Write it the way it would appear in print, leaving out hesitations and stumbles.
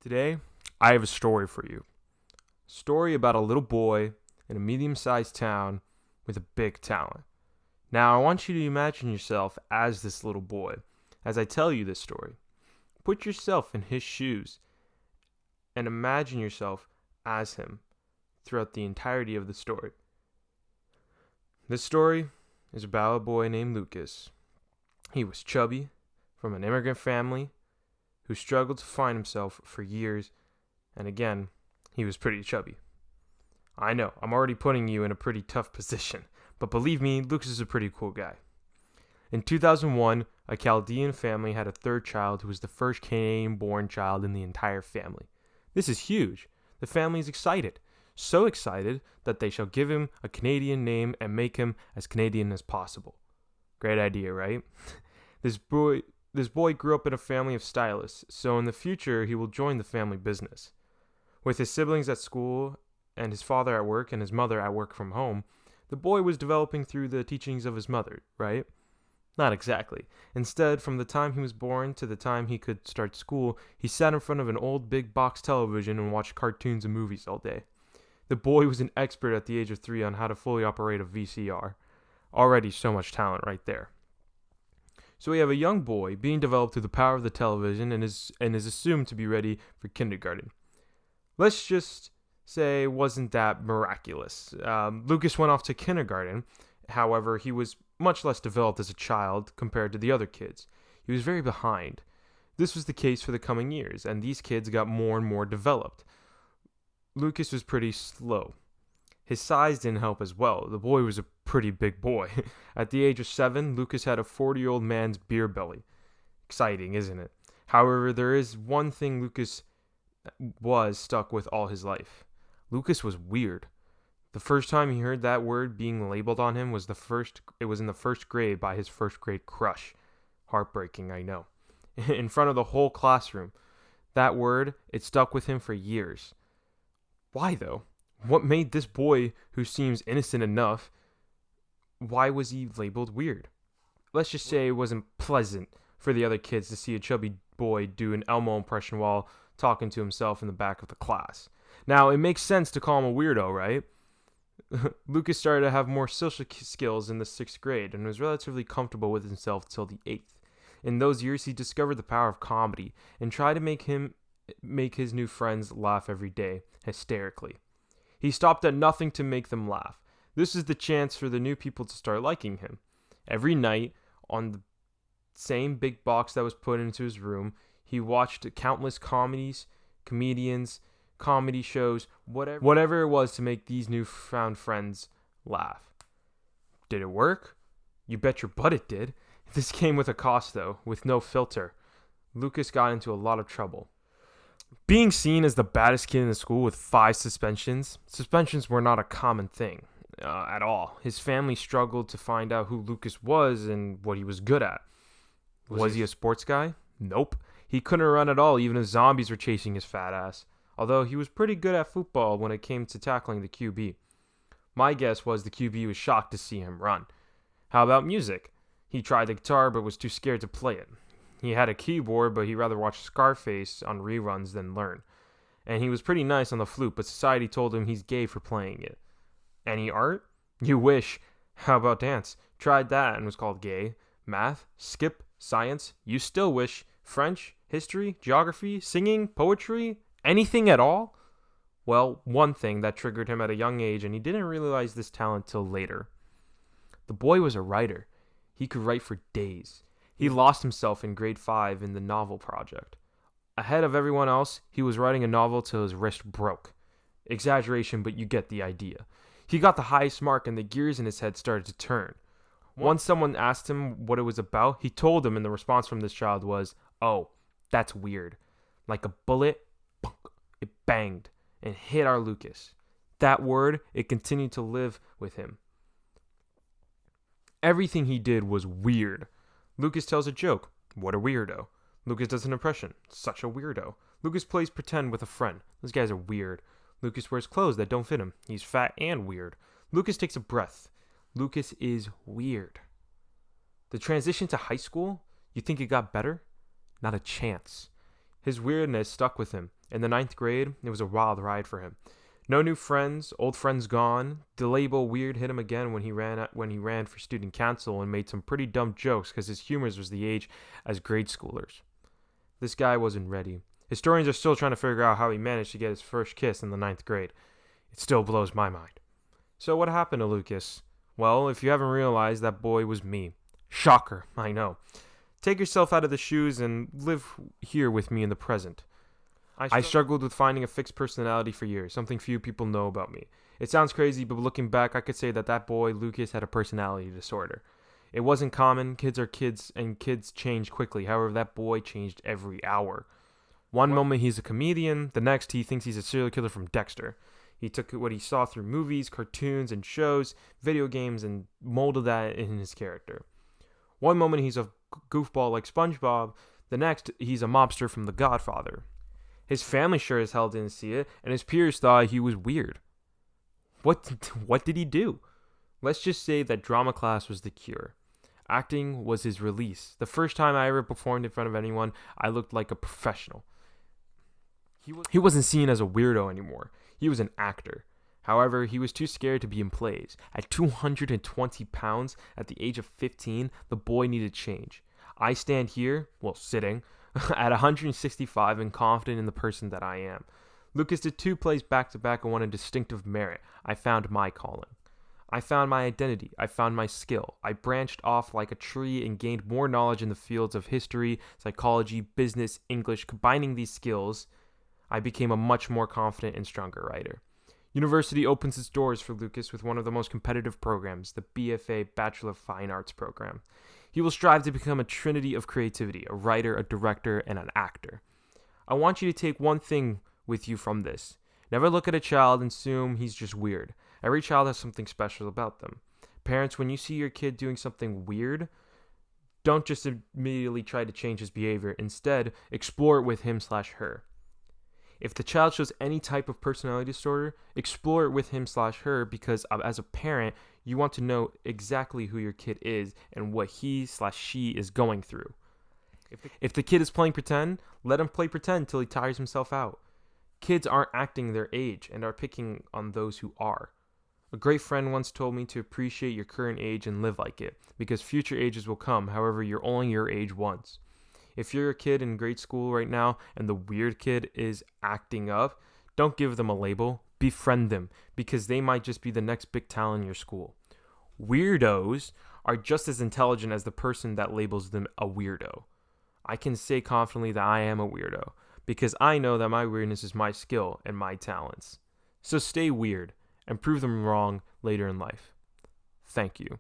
Today, I have a story for you. Story about a little boy in a medium-sized town with a big talent. Now, I want you to imagine yourself as this little boy as I tell you this story. Put yourself in his shoes and imagine yourself as him throughout the entirety of the story. This story is about a boy named Lucas. He was chubby, from an immigrant family, who struggled to find himself for years, and again, he was pretty chubby. I know, I'm already putting you in a pretty tough position, but believe me, Lucas is a pretty cool guy. In 2001, a Chaldean family had a third child who was the first Canadian-born child in the entire family. This is huge. The family is excited. So excited that they shall give him a Canadian name and make him as Canadian as possible. Great idea, right? This boy grew up in a family of stylists, so in the future he will join the family business. With his siblings at school and his father at work and his mother at work from home, the boy was developing through the teachings of his mother, right? Not exactly. Instead, from the time he was born to the time he could start school, he sat in front of an old big box television and watched cartoons and movies all day. The boy was an expert at the age of 3 on how to fully operate a VCR. Already so much talent right there. So we have a young boy being developed through the power of the television and is assumed to be ready for kindergarten. Let's just say wasn't that miraculous. Lucas went off to kindergarten. However, he was much less developed as a child compared to the other kids. He was very behind. This was the case for the coming years, and these kids got more and more developed. Lucas was pretty slow. His size didn't help as well. The boy was a pretty big boy. At the age of 7, Lucas had a 40-year-old man's beer belly. Exciting, isn't it? However, there is one thing Lucas was stuck with all his life. Lucas was weird. The first time he heard that word being labeled on him was in the first grade by his first grade crush. Heartbreaking, I know. In front of the whole classroom. That word, it stuck with him for years. Why though? What made this boy, who seems innocent enough, why was he labeled weird? Let's just say it wasn't pleasant for the other kids to see a chubby boy do an Elmo impression while talking to himself in the back of the class. Now, it makes sense to call him a weirdo, right? Lucas started to have more social skills in the 6th grade and was relatively comfortable with himself till the 8th. In those years, he discovered the power of comedy and tried to make his new friends laugh every day, hysterically. He stopped at nothing to make them laugh. This is the chance for the new people to start liking him. Every night, on the same big box that was put into his room, he watched countless comedians, comedy shows, whatever it was to make these newfound friends laugh. Did it work? You bet your butt it did. This came with a cost, though, with no filter. Lucas got into a lot of trouble. Being seen as the baddest kid in the school with 5 suspensions were not a common thing at all. His family struggled to find out who Lucas was and what he was good at. Was he a sports guy? Nope. He couldn't run at all, even if zombies were chasing his fat ass. Although he was pretty good at football when it came to tackling the QB. My guess was the QB was shocked to see him run. How about music? He tried the guitar but was too scared to play it. He had a keyboard, but he'd rather watch Scarface on reruns than learn. And he was pretty nice on the flute, but society told him he's gay for playing it. Any art? You wish. How about dance? Tried that and was called gay. Math? Skip? Science? You still wish. French? History? Geography? Singing? Poetry? Anything at all? Well, one thing that triggered him at a young age, and he didn't realize this talent till later. The boy was a writer. He could write for days. He lost himself in grade 5 in the novel project. Ahead of everyone else, he was writing a novel till his wrist broke. Exaggeration, but you get the idea. He got the highest mark and the gears in his head started to turn. Once someone asked him what it was about, he told them, and the response from this child was, "Oh, that's weird." Like a bullet, it banged and hit our Lucas. That word, it continued to live with him. Everything he did was weird. Lucas tells a joke. What a weirdo. Lucas does an impression. Such a weirdo. Lucas plays pretend with a friend. Those guys are weird. Lucas wears clothes that don't fit him. He's fat and weird. Lucas takes a breath. Lucas is weird. The transition to high school? You think it got better? Not a chance. His weirdness stuck with him. In the ninth grade, it was a wild ride for him. No new friends, old friends gone. The label weird hit him again when he ran for student council and made some pretty dumb jokes because his humor was the age as grade schoolers. This guy wasn't ready. Historians are still trying to figure out how he managed to get his first kiss in the ninth grade. It still blows my mind. So what happened to Lucas? Well, if you haven't realized, that boy was me. Shocker, I know. Take yourself out of the shoes and live here with me in the present. I struggled with finding a fixed personality for years, something few people know about me. It sounds crazy, but looking back, I could say that boy, Lucas, had a personality disorder. It wasn't common. Kids are kids, and kids change quickly. However, that boy changed every hour. One moment he's a comedian, the next he thinks he's a serial killer from Dexter. He took what he saw through movies, cartoons, and shows, video games, and molded that in his character. One moment he's a goofball like SpongeBob, the next he's a mobster from The Godfather. His family sure as hell didn't see it, and his peers thought he was weird. What did he do? Let's just say that drama class was the cure. Acting was his release. The first time I ever performed in front of anyone, I looked like a professional. He wasn't seen as a weirdo anymore. He was an actor. However, he was too scared to be in plays. At 220 pounds, at the age of 15, the boy needed change. I stand here, sitting, at 165 and confident in the person that I am. Lucas did 2 plays back-to-back and won a distinctive merit. I found my calling. I found my identity. I found my skill. I branched off like a tree and gained more knowledge in the fields of history, psychology, business, English. Combining these skills, I became a much more confident and stronger writer. University opens its doors for Lucas with one of the most competitive programs, the BFA Bachelor of Fine Arts program. He will strive to become a trinity of creativity, a writer, a director, and an actor. I want you to take one thing with you from this. Never look at a child and assume he's just weird. Every child has something special about them. Parents, when you see your kid doing something weird, don't just immediately try to change his behavior. Instead, explore it with him/her. If the child shows any type of personality disorder, explore it with him/her because as a parent, you want to know exactly who your kid is and what he/she is going through. If the kid is playing pretend, let him play pretend till he tires himself out. Kids aren't acting their age and are picking on those who are. A great friend once told me to appreciate your current age and live like it, because future ages will come, however, you're only your age once. If you're a kid in grade school right now and the weird kid is acting up, don't give them a label. Befriend them because they might just be the next big talent in your school. Weirdos are just as intelligent as the person that labels them a weirdo. I can say confidently that I am a weirdo because I know that my weirdness is my skill and my talents. So stay weird and prove them wrong later in life. Thank you.